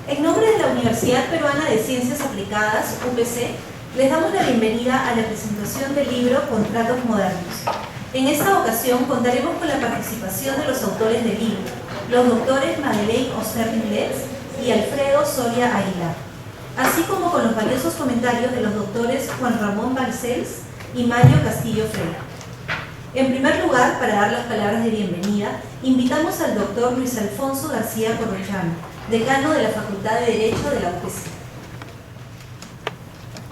En nombre de la Universidad Peruana de Ciencias Aplicadas, UPC, les damos la bienvenida a la presentación del libro Contratos Modernos. En esta ocasión contaremos con la participación de los autores del libro, los doctores Madeleine Osterling-Letts y Alfredo Soria Aguilar, así como con los valiosos comentarios de los doctores Juan Ramón Balcells y Mario Castillo Freire. En primer lugar, para dar las palabras de bienvenida, invitamos al doctor Luis Alfonso García Corrochano, decano de la Facultad de Derecho de la UPC.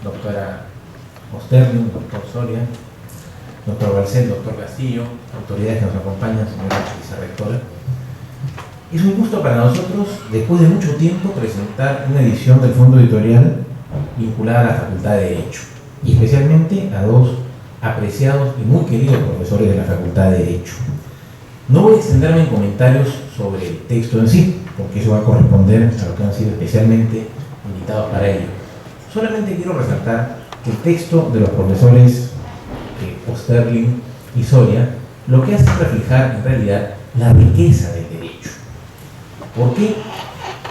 Doctora Osterling, doctor Soria, doctor Balcells, doctor Castillo, autoridades que nos acompañan, señora vicerrectora. Es un gusto para nosotros, después de mucho tiempo, presentar una edición del fondo editorial vinculada a la Facultad de Derecho, y especialmente a dos apreciados y muy queridos profesores de la Facultad de Derecho. No voy a extenderme en comentarios sobre el texto en sí, porque eso va a corresponder a los que han sido especialmente invitados para ello. Solamente quiero resaltar que el texto de los profesores Osterling y Soria lo que hace es reflejar en realidad la riqueza del derecho. ¿Por qué?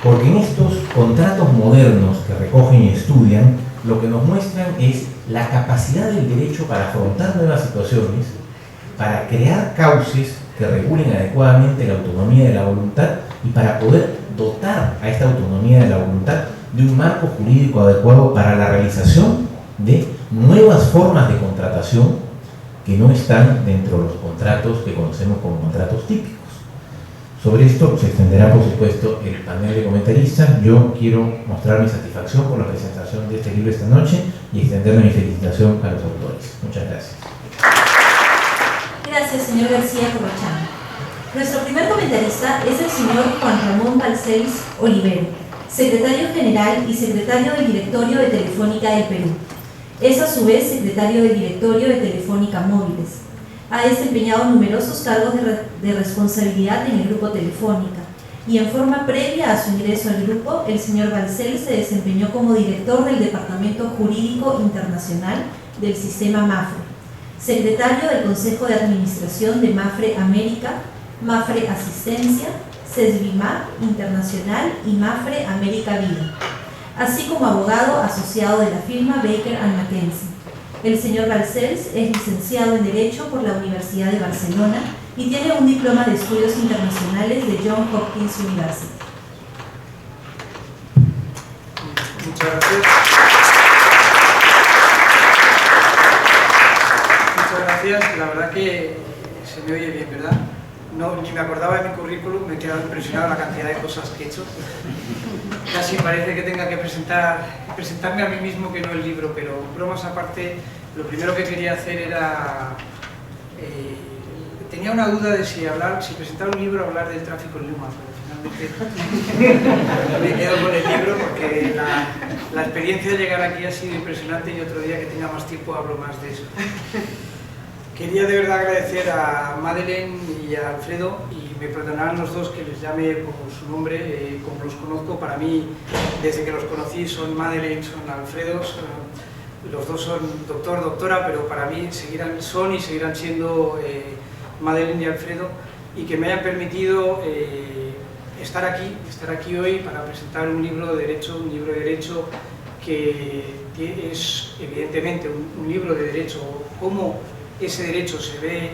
Porque en estos contratos modernos que recogen y estudian, lo que nos muestran es la capacidad del derecho para afrontar nuevas situaciones, para crear cauces que regulen adecuadamente la autonomía de la voluntad y para poder dotar a esta autonomía de la voluntad de un marco jurídico adecuado para la realización de nuevas formas de contratación que no están dentro de los contratos que conocemos como contratos típicos. Sobre esto se extenderá, por supuesto, el panel de comentaristas. Yo quiero mostrar mi satisfacción por la presentación de este libro esta noche y extenderle mi felicitación a los autores. Muchas gracias. Gracias, señor García Corrochano. Nuestro primer comentarista es el señor Juan Ramón Balcells Olivero, secretario general y secretario del Directorio de Telefónica del Perú. Es a su vez secretario del Directorio de Telefónica Móviles. Ha desempeñado numerosos cargos de responsabilidad en el Grupo Telefónica y en forma previa a su ingreso al grupo, el señor Balcells se desempeñó como director del Departamento Jurídico Internacional del Sistema MAFRE, secretario del Consejo de Administración de MAFRE América, MAFRE Asistencia, CESBIMAC Internacional y MAFRE América Vida, así como abogado asociado de la firma Baker & McKenzie. El señor Balcells es licenciado en Derecho por la Universidad de Barcelona y tiene un diploma de Estudios Internacionales de Johns Hopkins University. Muchas gracias. Muchas gracias. La verdad que se me oye bien, ¿verdad? No, ni me acordaba de mi currículum, me he quedado impresionado la cantidad de cosas que he hecho. Casi parece que tenga que presentarme a mí mismo que no el libro, pero bromas aparte, lo primero que quería hacer era... tenía una duda de si presentar un libro o hablar del tráfico en Lima, pero finalmente me quedo con el libro porque la experiencia de llegar aquí ha sido impresionante y otro día que tenga más tiempo hablo más de eso. Quería de verdad agradecer a Madeleine y a Alfredo, y me perdonarán los dos que les llame por su nombre, como los conozco. Para mí, desde que los conocí, son Madeleine, son Alfredo, los dos son doctor, doctora, pero para mí son y seguirán siendo Madeleine y Alfredo, y que me hayan permitido estar aquí hoy para presentar un libro de derecho, que es evidentemente un libro de derecho, cómo ese derecho se ve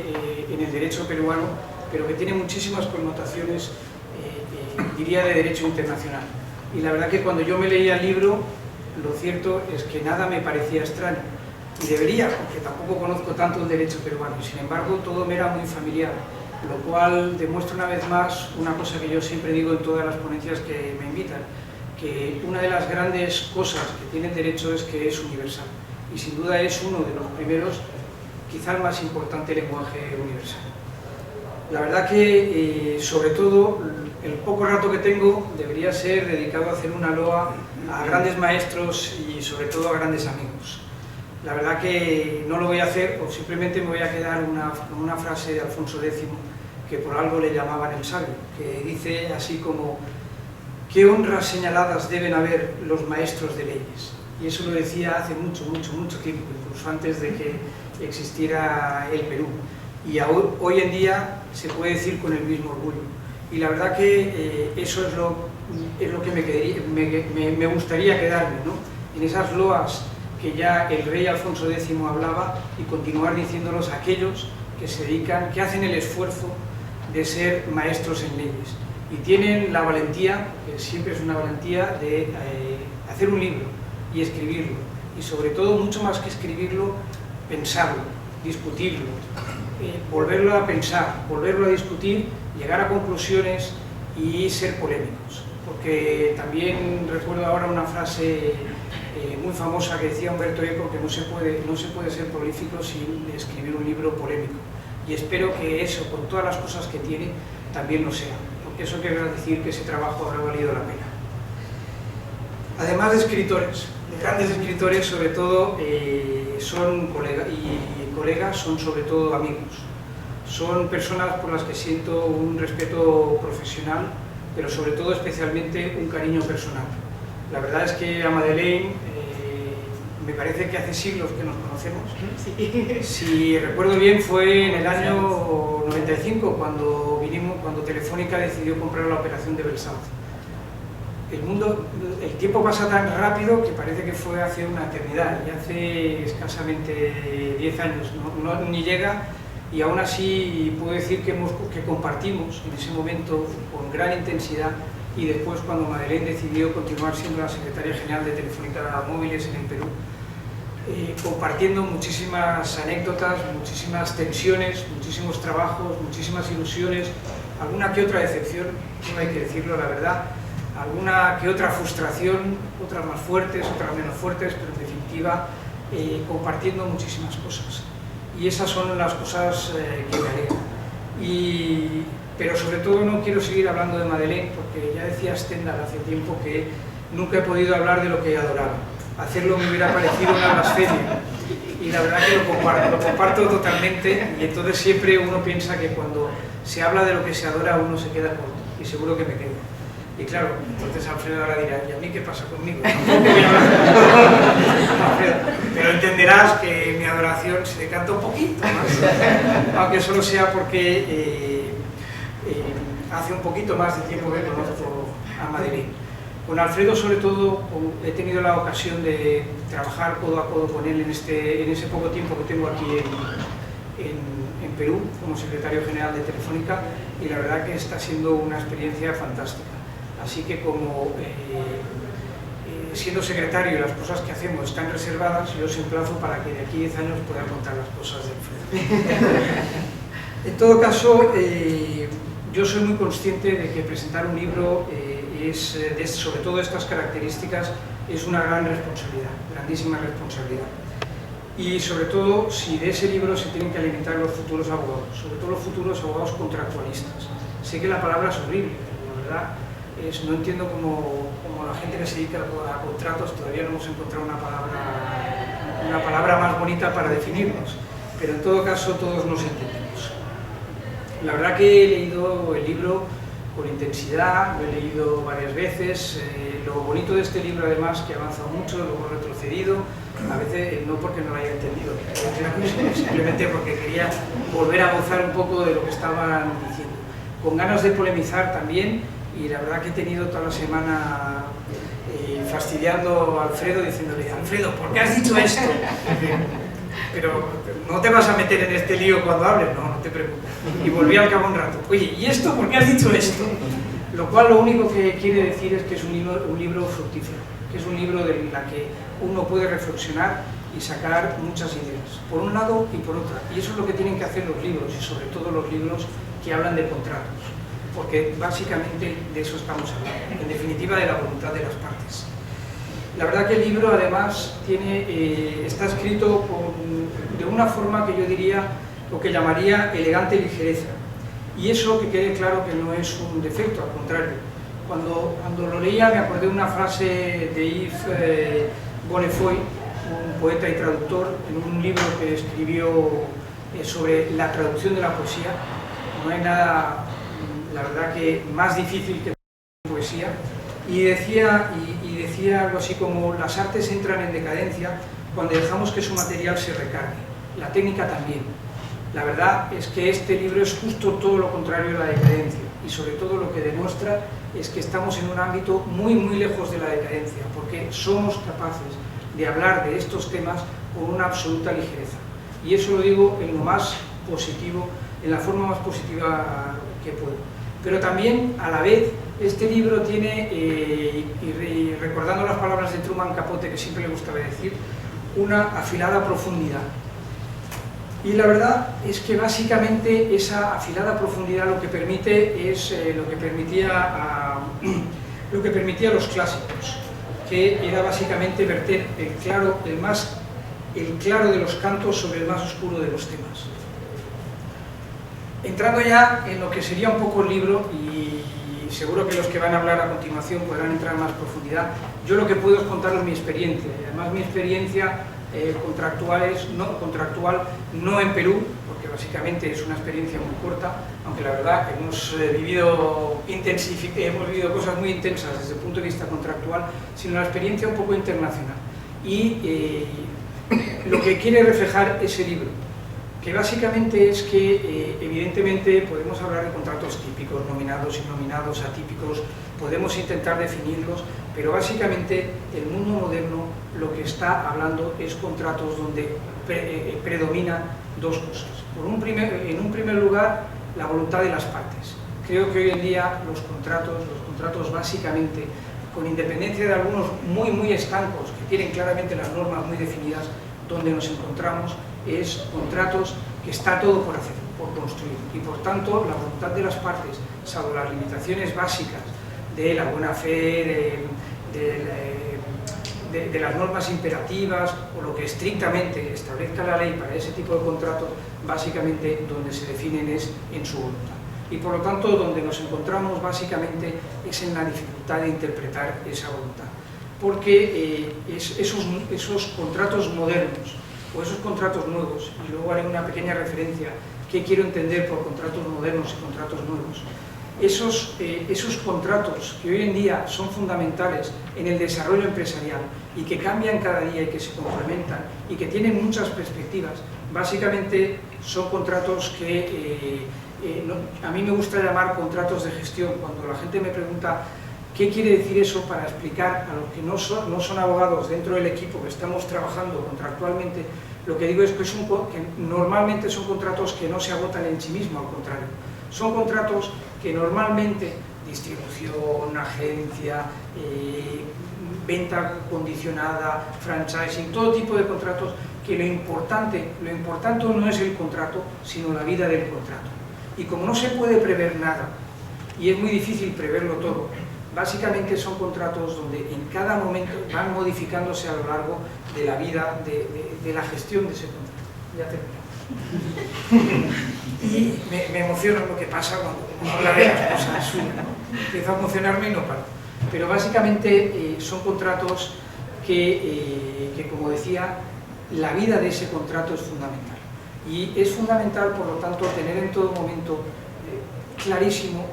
en el derecho peruano, pero que tiene muchísimas connotaciones, diría, de derecho internacional. Y la verdad que cuando yo me leía el libro, lo cierto es que nada me parecía extraño, y debería, porque tampoco conozco tanto el derecho peruano, y sin embargo todo me era muy familiar, lo cual demuestra una vez más una cosa que yo siempre digo en todas las ponencias que me invitan, que una de las grandes cosas que tiene el derecho es que es universal, y sin duda es uno de los primeros, quizá el más importante lenguaje universal. La verdad que, sobre todo, el poco rato que tengo debería ser dedicado a hacer una loa a grandes maestros y sobre todo a grandes amigos. La verdad que no lo voy a hacer, o simplemente me voy a quedar con una frase de Alfonso X, que por algo le llamaban el sabio, que dice así como: ¿qué honras señaladas deben haber los maestros de leyes? Y eso lo decía hace mucho tiempo, incluso antes de que existiera el Perú. Y hoy en día se puede decir con el mismo orgullo. Y la verdad que eso es es lo que me gustaría quedarme, ¿no? En esas loas que ya el rey Alfonso X hablaba, y continuar diciéndolos a aquellos que se dedican, que hacen el esfuerzo de ser maestros en leyes y tienen la valentía, que siempre es una valentía, de hacer un libro y escribirlo, y sobre todo, mucho más que escribirlo, pensarlo, discutirlo, volverlo a pensar, volverlo a discutir, llegar a conclusiones y ser polémicos. Porque también recuerdo ahora una frase muy famosa que decía Humberto Eco, que no se puede ser prolífico sin escribir un libro polémico, y espero que eso, con todas las cosas que tiene, también lo sea, porque eso quiere decir que ese trabajo habrá valido la pena. Además de escritores, de grandes escritores, sobre todo son colegas, son sobre todo amigos, son personas por las que siento un respeto profesional, pero sobre todo especialmente un cariño personal. La verdad es que a Madeleine me parece que hace siglos que nos conocemos. Sí. Si recuerdo bien, fue en el año 95 cuando Telefónica decidió comprar la operación de Belsauce. El tiempo pasa tan rápido que parece que fue hace una eternidad, y hace escasamente 10 años, ni llega, y aún así puedo decir que compartimos en ese momento con gran intensidad, y después cuando Madeleine decidió continuar siendo la secretaria general de Telefónica Móviles en el Perú, compartiendo muchísimas anécdotas, muchísimas tensiones, muchísimos trabajos, muchísimas ilusiones, alguna que otra decepción, no hay que decirlo, la verdad, alguna que otra frustración, otras más fuertes, otras menos fuertes, pero en definitiva compartiendo muchísimas cosas. Y esas son las cosas que me alegran. Pero sobre todo no quiero seguir hablando de Madeleine, porque ya decía Stendhal hace tiempo que nunca he podido hablar de lo que adoraba. Hacerlo me hubiera parecido una blasfemia, y la verdad que lo comparto totalmente, y entonces siempre uno piensa que cuando se habla de lo que se adora uno se queda corto, y seguro que me quedo. Y claro, entonces Alfredo ahora dirá, ¿y a mí qué pasa conmigo? Pero entenderás que mi adoración se decanta un poquito más, aunque solo sea porque hace un poquito más de tiempo que conozco a Madeleine. Con Alfredo, sobre todo, he tenido la ocasión de trabajar codo a codo con él en ese poco tiempo que tengo aquí en Perú, como secretario general de Telefónica, y la verdad que está siendo una experiencia fantástica. Así que como siendo secretario y las cosas que hacemos están reservadas, yo os emplazo para que de aquí a 10 años pueda contar las cosas de Alfredo. En todo caso, yo soy muy consciente de que presentar un libro sobre todo estas características, es una gran responsabilidad, grandísima responsabilidad. Y sobre todo, si de ese libro se tienen que alimentar los futuros abogados, sobre todo los futuros abogados contractualistas. Sé que la palabra es horrible, pero la verdad no entiendo cómo la gente que se dedica a contratos todavía no hemos encontrado una palabra más bonita para definirnos, pero en todo caso todos nos entendemos. La verdad que he leído el libro con intensidad, lo he leído varias veces. Lo bonito de este libro, además, que ha avanzado mucho, luego he retrocedido, a veces no porque no lo haya entendido, simplemente porque quería volver a gozar un poco de lo que estaban diciendo. Con ganas de polemizar también, y la verdad que he tenido toda la semana fastidiando a Alfredo, diciéndole, Alfredo, ¿por qué has dicho esto? Pero no te vas a meter en este lío cuando hables, no te preocupes. Y volví al cabo un rato, oye, ¿y esto? ¿Por qué has dicho esto? Lo cual lo único que quiere decir es que es un libro fructífero, que es un libro de la que uno puede reflexionar y sacar muchas ideas, por un lado y por otro. Y eso es lo que tienen que hacer los libros, y sobre todo los libros que hablan de contratos, porque básicamente de eso estamos hablando, en definitiva de la voluntad de las partes. La verdad que el libro, además, está escrito de una forma que yo diría lo que llamaría elegante ligereza. Y eso, que quede claro, que no es un defecto, al contrario. Cuando lo leía me acordé de una frase de Yves Bonnefoy, un poeta y traductor, en un libro que escribió sobre la traducción de la poesía. No hay nada, la verdad, que más difícil que la poesía. Y decía algo así como: las artes entran en decadencia cuando dejamos que su material se recargue, la técnica también. La verdad es que este libro es justo todo lo contrario de la decadencia, y sobre todo lo que demuestra es que estamos en un ámbito muy lejos de la decadencia, porque somos capaces de hablar de estos temas con una absoluta ligereza. Y eso lo digo en lo más positivo, en la forma más positiva que puedo. Pero también, a la vez, este libro tiene, y recordando las palabras de Truman Capote, que siempre le gustaba decir, una afilada profundidad. Y la verdad es que básicamente esa afilada profundidad lo que permite es lo que permitía a los clásicos, que era básicamente verter el claro de los cantos sobre el más oscuro de los temas. Entrando ya en lo que sería un poco el libro, y seguro que los que van a hablar a continuación podrán entrar en más profundidad, yo lo que puedo es contaros mi experiencia, y además mi experiencia contractual no en Perú, porque básicamente es una experiencia muy corta, aunque la verdad hemos vivido cosas muy intensas desde el punto de vista contractual, sino una experiencia un poco internacional. Y lo que quiere reflejar ese libro, que básicamente es que evidentemente podemos hablar de contratos típicos, nominados, innominados, atípicos, podemos intentar definirlos, pero básicamente el mundo moderno lo que está hablando es contratos donde predominan dos cosas. En un primer lugar, la voluntad de las partes. Creo que hoy en día los contratos básicamente, con independencia de algunos muy estancos, que tienen claramente las normas muy definidas, donde nos encontramos es contratos que está todo por hacer, por construir, y por tanto la voluntad de las partes, salvo las limitaciones básicas de la buena fe, de las normas imperativas o lo que estrictamente establezca la ley para ese tipo de contratos, básicamente donde se definen es en su voluntad. Y por lo tanto donde nos encontramos básicamente es en la dificultad de interpretar esa voluntad, porque esos contratos modernos o esos contratos nuevos, y luego haré una pequeña referencia qué quiero entender por contratos modernos y contratos nuevos, esos contratos que hoy en día son fundamentales en el desarrollo empresarial y que cambian cada día y que se complementan y que tienen muchas perspectivas, básicamente son contratos que a mí me gusta llamar contratos de gestión. Cuando la gente me pregunta ¿qué quiere decir eso?, para explicar a los que no son abogados dentro del equipo que estamos trabajando contractualmente, lo que digo es que normalmente son contratos que no se agotan en sí mismos, al contrario. Son contratos que normalmente, distribución, agencia, venta condicionada, franchising, todo tipo de contratos, que lo importante no es el contrato, sino la vida del contrato. Y como no se puede prever nada, y es muy difícil preverlo todo, básicamente son contratos donde en cada momento van modificándose a lo largo de la vida de la gestión de ese contrato. Ya termino. Y me emociona lo que pasa cuando habla de las cosas, ¿no? Empiezo a emocionarme y no paro. Pero básicamente son contratos que, como decía, la vida de ese contrato es fundamental. Y es fundamental, por lo tanto, tener en todo momento clarísimo,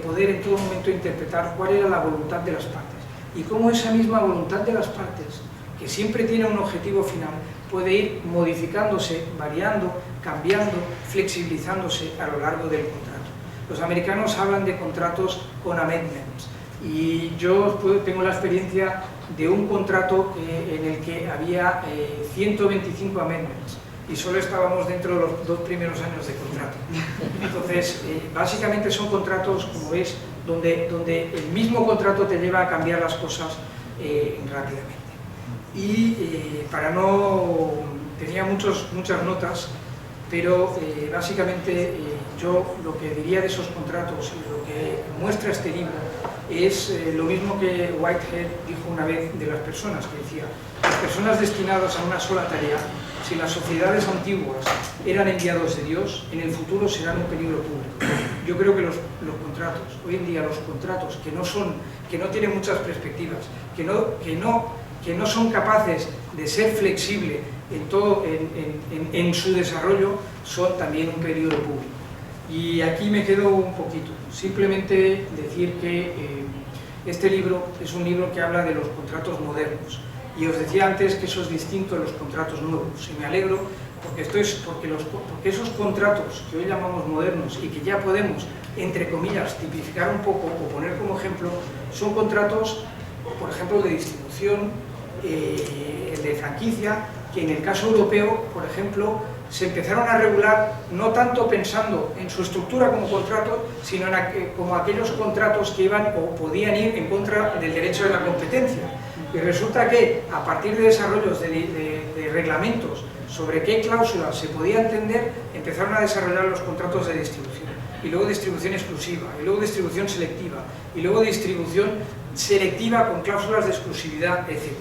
poder en todo momento interpretar cuál era la voluntad de las partes y cómo esa misma voluntad de las partes, que siempre tiene un objetivo final, puede ir modificándose, variando, cambiando, flexibilizándose a lo largo del contrato. Los americanos hablan de contratos con amendments y yo tengo la experiencia de un contrato en el que había 125 amendments y solo estábamos dentro de los 2 primeros años de contrato. Entonces, básicamente son contratos, como ves, donde el mismo contrato te lleva a cambiar las cosas rápidamente. Y tenía muchas notas, pero básicamente yo lo que diría de esos contratos y lo que muestra este libro es lo mismo que Whitehead dijo una vez de las personas, que decía: las personas destinadas a una sola tarea, si las sociedades antiguas eran enviados de Dios, en el futuro serán un peligro público. Yo creo que los contratos, hoy en día los contratos que no tienen muchas perspectivas, que no son capaces de ser flexibles en su desarrollo, son también un peligro público. Y aquí me quedo un poquito. Simplemente decir que este libro es un libro que habla de los contratos modernos. Y os decía antes que eso es distinto de los contratos nuevos. Y me alegro porque esos contratos que hoy llamamos modernos y que ya podemos, entre comillas, tipificar un poco o poner como ejemplo, son contratos, por ejemplo, de distribución, de franquicia, que en el caso europeo, por ejemplo, se empezaron a regular no tanto pensando en su estructura como contrato, sino como aquellos contratos que iban o podían ir en contra del derecho de la competencia. Y resulta que, a partir de desarrollos de reglamentos sobre qué cláusulas se podía entender, empezaron a desarrollar los contratos de distribución, y luego distribución exclusiva, y luego distribución selectiva, y luego distribución selectiva con cláusulas de exclusividad, etc.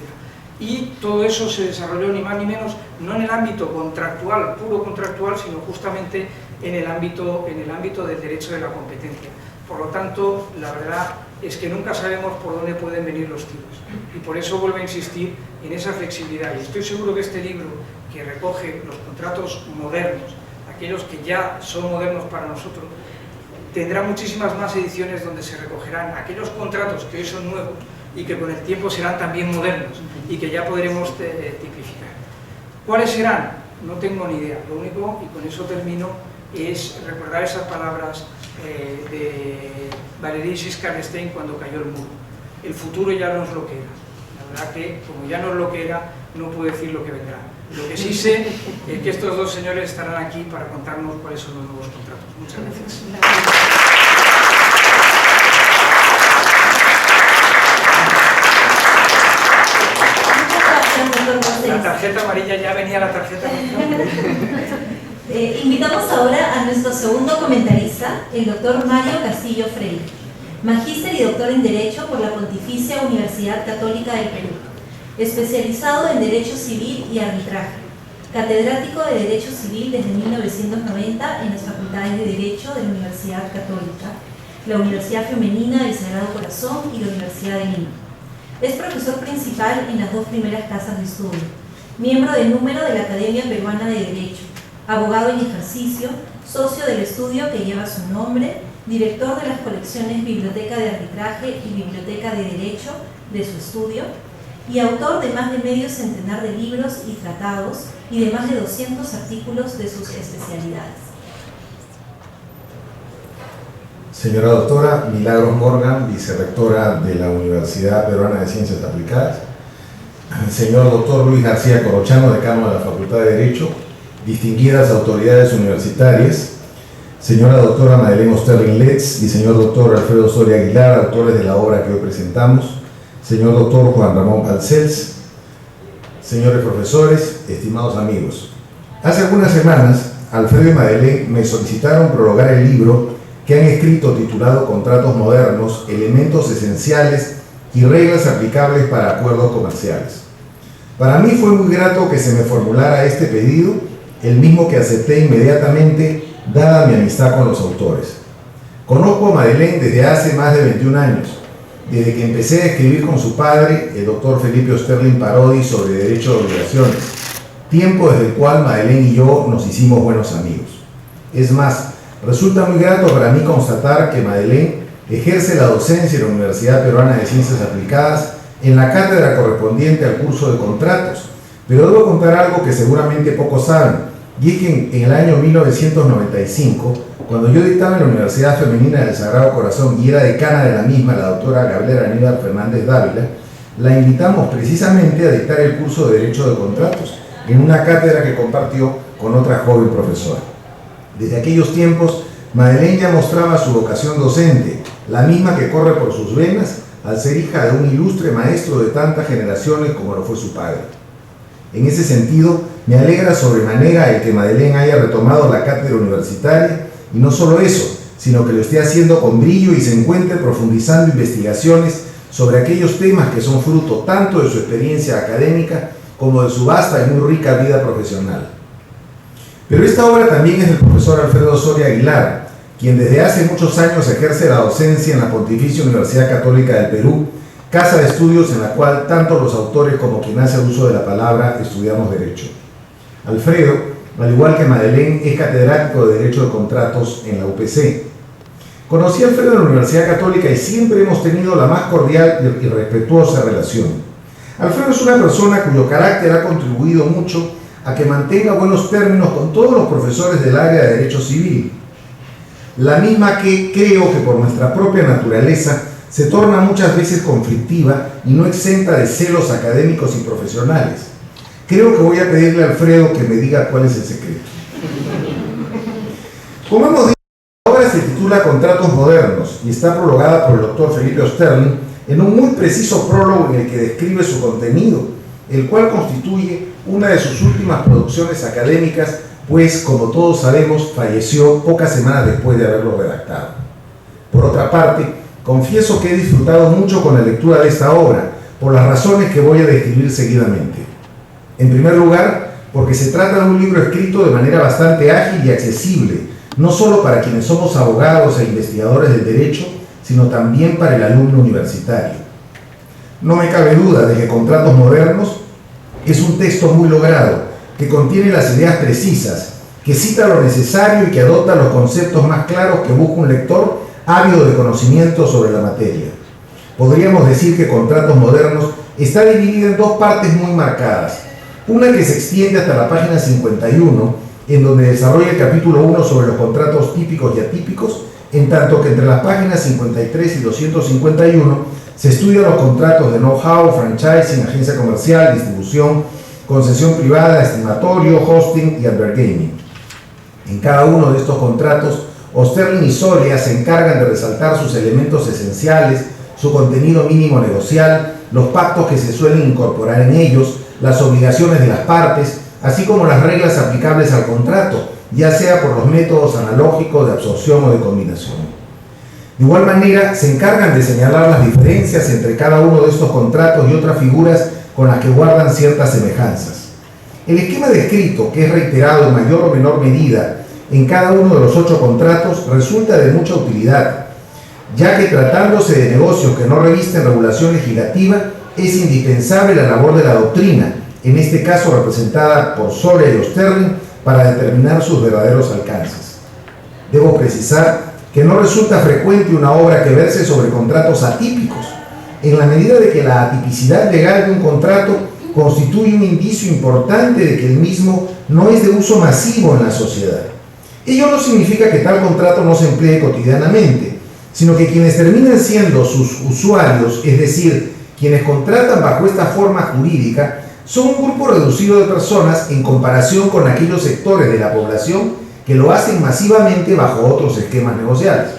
Y todo eso se desarrolló ni más ni menos, no en el ámbito contractual, puro contractual, sino justamente en el ámbito del derecho de la competencia. Por lo tanto, la verdad es que nunca sabemos por dónde pueden venir los tiros. Y por eso vuelvo a insistir en esa flexibilidad. Y estoy seguro que este libro, que recoge los contratos modernos, aquellos que ya son modernos para nosotros, tendrá muchísimas más ediciones donde se recogerán aquellos contratos que hoy son nuevos y que con el tiempo serán también modernos y que ya podremos tipificar. ¿Cuáles serán? No tengo ni idea. Lo único, y con eso termino, es recordar esas palabras de Valéry Giscard d'Estaing cuando cayó el muro. El futuro ya no es lo que era. La verdad que, como ya no es lo que era, no puedo decir lo que vendrá. Lo que sí sé es que estos dos señores estarán aquí para contarnos cuáles son los nuevos contratos. Muchas gracias. La tarjeta amarilla, ya venía la tarjeta amarilla. Invitamos ahora a nuestro segundo comentarista, el doctor Mario Castillo Freire, magíster y doctor en Derecho por la Pontificia Universidad Católica del Perú, especializado en Derecho Civil y Arbitraje, catedrático de Derecho Civil desde 1990 en las Facultades de Derecho de la Universidad Católica, la Universidad Femenina del Sagrado Corazón y la Universidad de Lima. Es profesor principal en las dos primeras casas de estudio, miembro de número de la Academia Peruana de Derecho, abogado en ejercicio, socio del estudio que lleva su nombre, director de las colecciones Biblioteca de Arbitraje y Biblioteca de Derecho de su estudio, y autor de más de medio centenar de libros y tratados y de más de 200 artículos de sus especialidades. Señora doctora Milagros Morgan, vicerrectora de la Universidad Peruana de Ciencias Aplicadas. Señor doctor Luis García Corrochano, decano de la Facultad de Derecho. Distinguidas autoridades universitarias. Señora doctora Madeleine Osterling-Letts y señor doctor Alfredo Soria Aguilar, autores de la obra que hoy presentamos. Señor doctor Juan Ramón Balcells. Señores profesores, estimados amigos. Hace algunas semanas, Alfredo y Madeleine me solicitaron prologar el libro que han escrito titulado Contratos Modernos, Elementos Esenciales y Reglas Aplicables para Acuerdos Comerciales. Para mí fue muy grato que se me formulara este pedido, el mismo que acepté inmediatamente, dada mi amistad con los autores. Conozco a Madeleine desde hace más de 21 años, desde que empecé a escribir con su padre, el doctor Felipe Osterling Parodi, sobre derecho de obligaciones, tiempo desde el cual Madeleine y yo nos hicimos buenos amigos. Es más, resulta muy grato para mí constatar que Madeleine ejerce la docencia en la Universidad Peruana de Ciencias Aplicadas en la cátedra correspondiente al curso de contratos, pero debo contar algo que seguramente pocos saben, y es que en el año 1995, cuando yo dictaba en la Universidad Femenina del Sagrado Corazón y era decana de la misma, la doctora Gabriela Aníbal Fernández Dávila, la invitamos precisamente a dictar el curso de Derecho de Contratos en una cátedra que compartió con otra joven profesora. Desde aquellos tiempos, Madeleine ya mostraba su vocación docente, la misma que corre por sus venas al ser hija de un ilustre maestro de tantas generaciones como lo fue su padre. En ese sentido, me alegra sobremanera el que Madeleine haya retomado la cátedra universitaria, y no solo eso, sino que lo esté haciendo con brillo y se encuentre profundizando investigaciones sobre aquellos temas que son fruto tanto de su experiencia académica como de su vasta y muy rica vida profesional. Pero esta obra también es del profesor Alfredo Soria Aguilar, quien desde hace muchos años ejerce la docencia en la Pontificia Universidad Católica del Perú, casa de estudios en la cual tanto los autores como quien hace uso de la palabra estudiamos Derecho. Alfredo, al igual que Madeleine, es catedrático de Derecho de Contratos en la UPC. Conocí a Alfredo en la Universidad Católica y siempre hemos tenido la más cordial y respetuosa relación. Alfredo es una persona cuyo carácter ha contribuido mucho a que mantenga buenos términos con todos los profesores del área de Derecho Civil, la misma que creo que por nuestra propia naturaleza se torna muchas veces conflictiva y no exenta de celos académicos y profesionales. Creo que voy a pedirle a Alfredo que me diga cuál es el secreto. Como hemos dicho, la obra se titula Contratos Modernos y está prologada por el doctor Felipe Osterling en un muy preciso prólogo en el que describe su contenido, el cual constituye una de sus últimas producciones académicas, pues, como todos sabemos, falleció pocas semanas después de haberlo redactado. Por otra parte, confieso que he disfrutado mucho con la lectura de esta obra, por las razones que voy a describir seguidamente. En primer lugar, porque se trata de un libro escrito de manera bastante ágil y accesible, no solo para quienes somos abogados e investigadores del derecho, sino también para el alumno universitario. No me cabe duda de que Contratos Modernos es un texto muy logrado, que contiene las ideas precisas, que cita lo necesario y que adopta los conceptos más claros que busca un lector ávido de conocimiento sobre la materia. Podríamos decir que Contratos Modernos está dividido en dos partes muy marcadas. Una que se extiende hasta la página 51, en donde desarrolla el capítulo 1 sobre los contratos típicos y atípicos, en tanto que entre las páginas 53 y 251 se estudian los contratos de know-how, franchising, agencia comercial, distribución, concesión privada, estimatorio, hosting y advergaming. En cada uno de estos contratos, Osterling y Soria se encargan de resaltar sus elementos esenciales, su contenido mínimo negocial, los pactos que se suelen incorporar en ellos, las obligaciones de las partes, así como las reglas aplicables al contrato, ya sea por los métodos analógicos de absorción o de combinación. De igual manera, se encargan de señalar las diferencias entre cada uno de estos contratos y otras figuras con las que guardan ciertas semejanzas. El esquema descrito, que es reiterado en mayor o menor medida en cada uno de los 8 contratos, resulta de mucha utilidad, ya que tratándose de negocios que no revisten regulación legislativa, es indispensable la labor de la doctrina, en este caso representada por Soria y Osterling, para determinar sus verdaderos alcances. Debo precisar que no resulta frecuente una obra que verse sobre contratos atípicos, en la medida de que la atipicidad legal de un contrato constituye un indicio importante de que el mismo no es de uso masivo en la sociedad. Ello no significa que tal contrato no se emplee cotidianamente, sino que quienes terminan siendo sus usuarios, es decir, quienes contratan bajo esta forma jurídica, son un grupo reducido de personas en comparación con aquellos sectores de la población que lo hacen masivamente bajo otros esquemas negociales.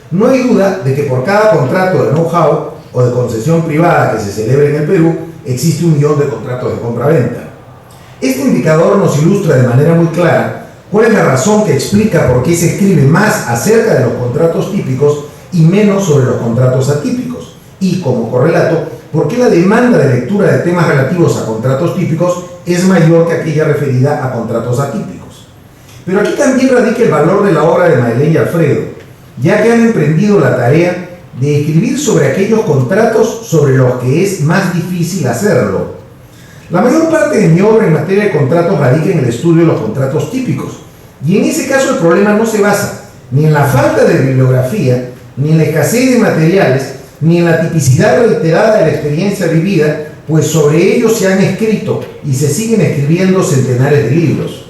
No hay duda de que por cada contrato de know-how o de concesión privada que se celebre en el Perú, existe 1 millón de contratos de compra-venta. Este indicador nos ilustra de manera muy clara cuál es la razón que explica por qué se escribe más acerca de los contratos típicos y menos sobre los contratos atípicos, y como correlato, por qué la demanda de lectura de temas relativos a contratos típicos es mayor que aquella referida a contratos atípicos. Pero aquí también radica el valor de la obra de Madeleine y Alfredo, ya que han emprendido la tarea de escribir sobre aquellos contratos sobre los que es más difícil hacerlo. La mayor parte de mi obra en materia de contratos radica en el estudio de los contratos típicos, y en ese caso el problema no se basa ni en la falta de bibliografía, ni en la escasez de materiales, ni en la tipicidad reiterada de la experiencia vivida, pues sobre ellos se han escrito y se siguen escribiendo centenares de libros.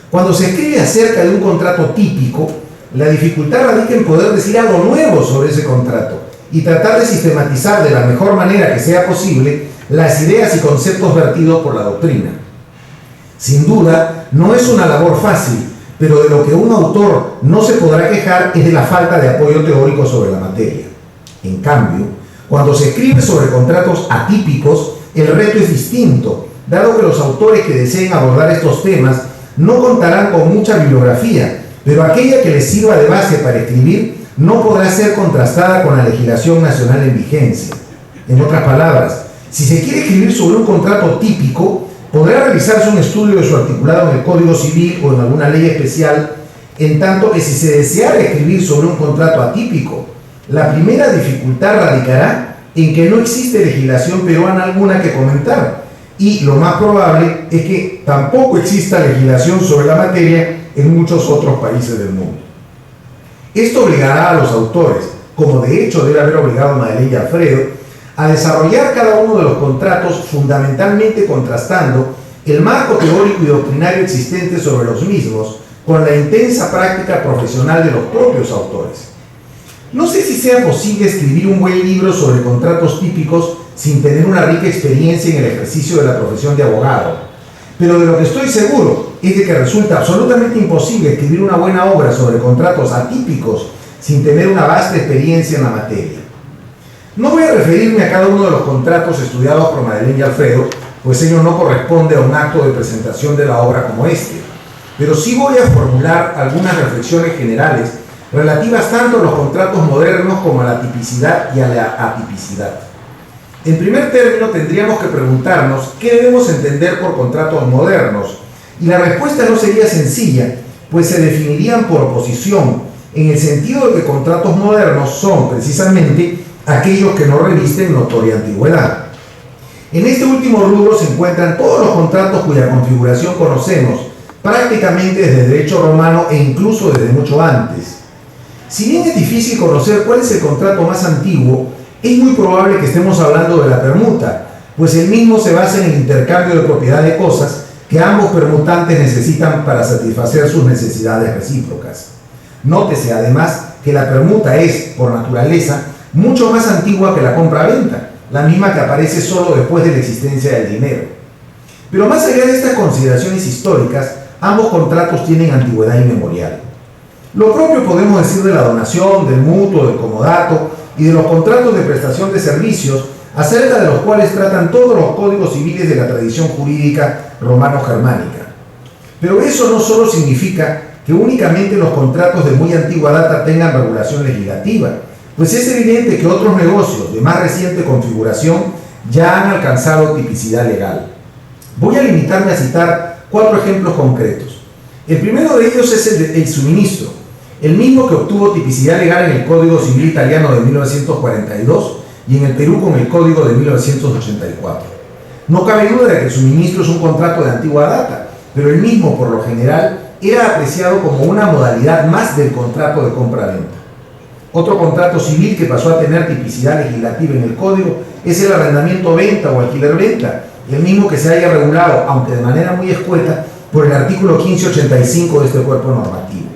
Cuando se escribe acerca de un contrato típico, la dificultad radica en poder decir algo nuevo sobre ese contrato y tratar de sistematizar de la mejor manera que sea posible las ideas y conceptos vertidos por la doctrina. Sin duda, no es una labor fácil, pero de lo que un autor no se podrá quejar es de la falta de apoyo teórico sobre la materia. En cambio, cuando se escribe sobre contratos atípicos, el reto es distinto, dado que los autores que deseen abordar estos temas no contarán con mucha bibliografía, pero aquella que les sirva de base para escribir no podrá ser contrastada con la legislación nacional en vigencia. En otras palabras, si se quiere escribir sobre un contrato típico, podrá realizarse un estudio de su articulado en el Código Civil o en alguna ley especial, en tanto que si se deseara escribir sobre un contrato atípico, la primera dificultad radicará en que no existe legislación peruana alguna que comentar, y lo más probable es que tampoco exista legislación sobre la materia en muchos otros países del mundo. Esto obligará a los autores, como de hecho debe haber obligado a Madeleine y Alfredo, a desarrollar cada uno de los contratos fundamentalmente contrastando el marco teórico y doctrinario existente sobre los mismos, con la intensa práctica profesional de los propios autores. No sé si sea posible escribir un buen libro sobre contratos típicos sin tener una rica experiencia en el ejercicio de la profesión de abogado, pero de lo que estoy seguro es de que resulta absolutamente imposible escribir una buena obra sobre contratos atípicos sin tener una vasta experiencia en la materia. No voy a referirme a cada uno de los contratos estudiados por Madeleine y Alfredo, pues ello no corresponde a un acto de presentación de la obra como este, pero sí voy a formular algunas reflexiones generales relativas tanto a los contratos modernos como a la tipicidad y a la atipicidad. En primer término, tendríamos que preguntarnos qué debemos entender por contratos modernos, y la respuesta no sería sencilla, pues se definirían por oposición, en el sentido de que contratos modernos son precisamente aquellos que no revisten notoria antigüedad. En este último rubro se encuentran todos los contratos cuya configuración conocemos, prácticamente desde el derecho romano e incluso desde mucho antes. Si bien es difícil conocer cuál es el contrato más antiguo, es muy probable que estemos hablando de la permuta, pues el mismo se basa en el intercambio de propiedad de cosas que ambos permutantes necesitan para satisfacer sus necesidades recíprocas. Nótese además que la permuta es, por naturaleza, mucho más antigua que la compra-venta, la misma que aparece solo después de la existencia del dinero. Pero más allá de estas consideraciones históricas, ambos contratos tienen antigüedad inmemorial. Lo propio podemos decir de la donación, del mutuo, del comodato y de los contratos de prestación de servicios, acerca de los cuales tratan todos los códigos civiles de la tradición jurídica romano-germánica. Pero eso no solo significa que únicamente los contratos de muy antigua data tengan regulación legislativa, pues es evidente que otros negocios de más reciente configuración ya han alcanzado tipicidad legal. Voy a limitarme a citar 4 ejemplos concretos. El primero de ellos es el suministro, el mismo que obtuvo tipicidad legal en el Código Civil Italiano de 1942 y en el Perú con el Código de 1984. No cabe duda de que el suministro es un contrato de antigua data, pero el mismo, por lo general, era apreciado como una modalidad más del contrato de compra-venta. Otro contrato civil que pasó a tener tipicidad legislativa en el Código es el arrendamiento-venta o alquiler-venta, el mismo que se haya regulado, aunque de manera muy escueta, por el artículo 1585 de este cuerpo normativo.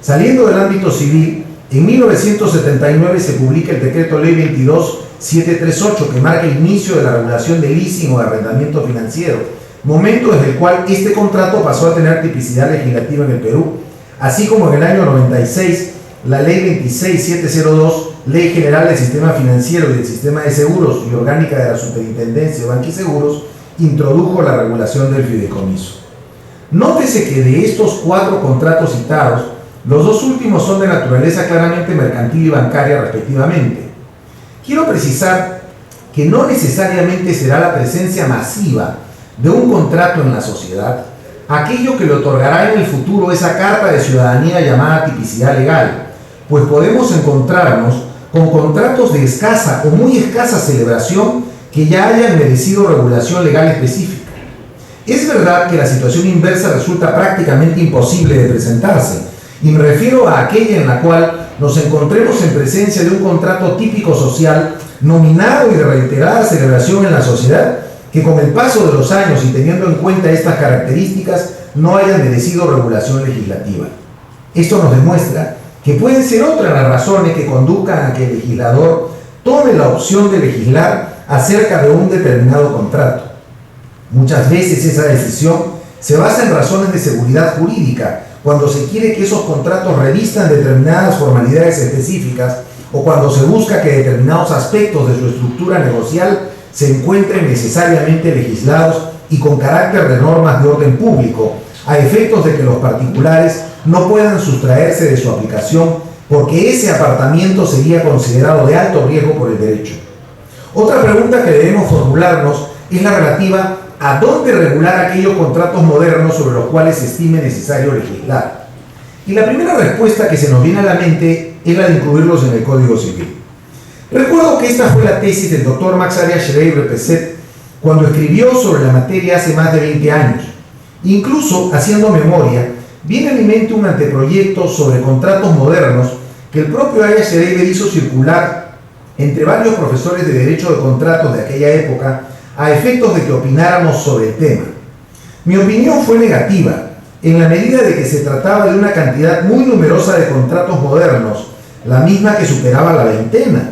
Saliendo del ámbito civil, en 1979 se publica el Decreto Ley 22.738 que marca el inicio de la regulación de leasing o de arrendamiento financiero, momento desde el cual este contrato pasó a tener tipicidad legislativa en el Perú, así como en el año 96 la Ley 26.702, Ley General del Sistema Financiero y del Sistema de Seguros y Orgánica de la Superintendencia de Banquiseguros, introdujo la regulación del fideicomiso. Nótese que de estos 4 contratos citados, los 2 últimos son de naturaleza claramente mercantil y bancaria respectivamente. Quiero precisar que no necesariamente será la presencia masiva de un contrato en la sociedad aquello que le otorgará en el futuro esa carta de ciudadanía llamada tipicidad legal, pues podemos encontrarnos con contratos de escasa o muy escasa celebración que ya hayan merecido regulación legal específica. Es verdad que la situación inversa resulta prácticamente imposible de presentarse, y me refiero a aquella en la cual nos encontremos en presencia de un contrato típico social nominado y de reiterada celebración en la sociedad, que con el paso de los años y teniendo en cuenta estas características no haya merecido regulación legislativa. Esto nos demuestra que pueden ser otras las razones que conduzcan a que el legislador tome la opción de legislar acerca de un determinado contrato. Muchas veces esa decisión se basa en razones de seguridad jurídica, cuando se quiere que esos contratos revistan determinadas formalidades específicas o cuando se busca que determinados aspectos de su estructura negocial se encuentren necesariamente legislados y con carácter de normas de orden público, a efectos de que los particulares no puedan sustraerse de su aplicación porque ese apartamiento sería considerado de alto riesgo por el derecho. Otra pregunta que debemos formularnos es la relativa a dónde regular aquellos contratos modernos sobre los cuales se estime necesario legislar. Y la primera respuesta que se nos viene a la mente es la de incluirlos en el Código Civil. Recuerdo que esta fue la tesis del Dr. Max Arias Schreiber-Peset cuando escribió sobre la materia hace más de 20 años. Incluso, haciendo memoria, viene a mi mente un anteproyecto sobre contratos modernos que el propio Arias Schreiber hizo circular entre varios profesores de Derecho de Contratos de aquella época a efectos de que opináramos sobre el tema. Mi opinión fue negativa, en la medida de que se trataba de una cantidad muy numerosa de contratos modernos, la misma que superaba la veintena.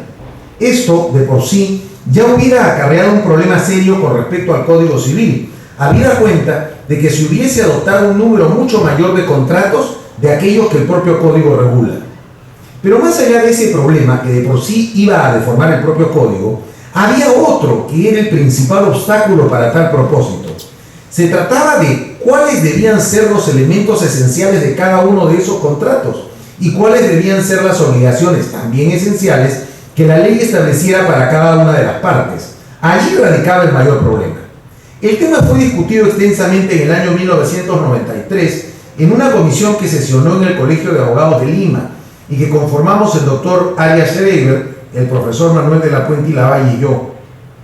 Esto, de por sí, ya hubiera acarreado un problema serio con respecto al Código Civil, habida cuenta de que se hubiese adoptado un número mucho mayor de contratos de aquellos que el propio Código regula. Pero más allá de ese problema, que de por sí iba a deformar el propio Código, había otro que era el principal obstáculo para tal propósito. Se trataba de cuáles debían ser los elementos esenciales de cada uno de esos contratos y cuáles debían ser las obligaciones también esenciales que la ley estableciera para cada una de las partes. Allí radicaba el mayor problema. El tema fue discutido extensamente en el año 1993 en una comisión que sesionó en el Colegio de Abogados de Lima y que conformamos el doctor Arias Schreiber, el profesor Manuel de la Puente y Lavalle y yo,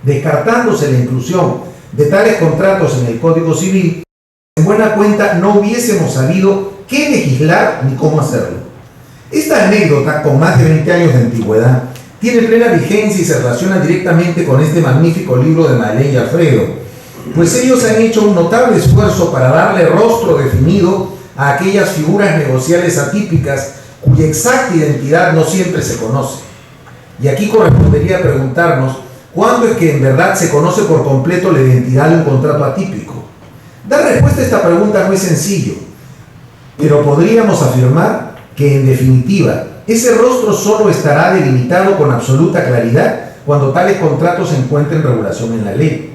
descartándose la inclusión de tales contratos en el Código Civil, en buena cuenta no hubiésemos sabido qué legislar ni cómo hacerlo. Esta anécdota, con más de 20 años de antigüedad, tiene plena vigencia y se relaciona directamente con este magnífico libro de Madeleine y Alfredo, pues ellos han hecho un notable esfuerzo para darle rostro definido a aquellas figuras negociales atípicas cuya exacta identidad no siempre se conoce. Y aquí correspondería preguntarnos cuándo es que en verdad se conoce por completo la identidad de un contrato atípico. Dar respuesta a esta pregunta no es sencillo, pero podríamos afirmar que en definitiva ese rostro solo estará delimitado con absoluta claridad cuando tales contratos encuentren regulación en la ley.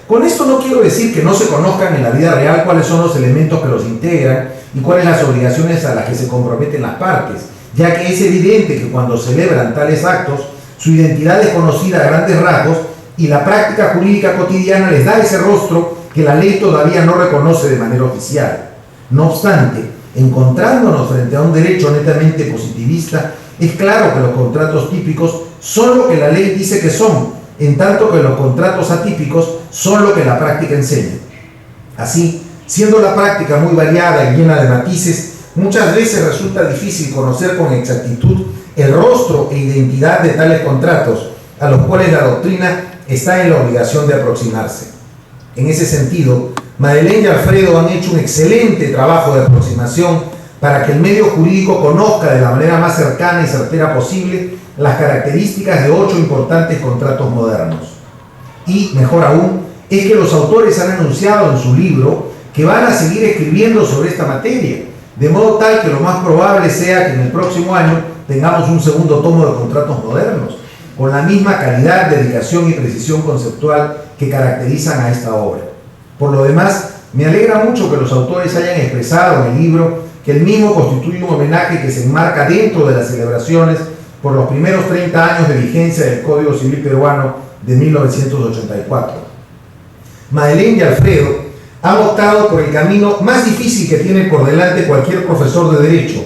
Con esto no quiero decir que no se conozcan en la vida real cuáles son los elementos que los integran y cuáles las obligaciones a las que se comprometen las partes, ya que es evidente que cuando celebran tales actos, su identidad es conocida a grandes rasgos y la práctica jurídica cotidiana les da ese rostro que la ley todavía no reconoce de manera oficial. No obstante, encontrándonos frente a un derecho netamente positivista, es claro que los contratos típicos son lo que la ley dice que son, en tanto que los contratos atípicos son lo que la práctica enseña. Así, siendo la práctica muy variada y llena de matices, muchas veces resulta difícil conocer con exactitud el rostro e identidad de tales contratos, a los cuales la doctrina está en la obligación de aproximarse. En ese sentido, Madeleine y Alfredo han hecho un excelente trabajo de aproximación para que el medio jurídico conozca de la manera más cercana y certera posible las características de 8 importantes contratos modernos. Y, mejor aún, es que los autores han anunciado en su libro que van a seguir escribiendo sobre esta materia, de modo tal que lo más probable sea que en el próximo año tengamos un segundo tomo de contratos modernos, con la misma calidad, dedicación y precisión conceptual que caracterizan a esta obra. Por lo demás, me alegra mucho que los autores hayan expresado en el libro que el mismo constituye un homenaje que se enmarca dentro de las celebraciones por los primeros 30 años de vigencia del Código Civil peruano de 1984. Madeleine y Alfredo han optado por el camino más difícil que tiene por delante cualquier profesor de Derecho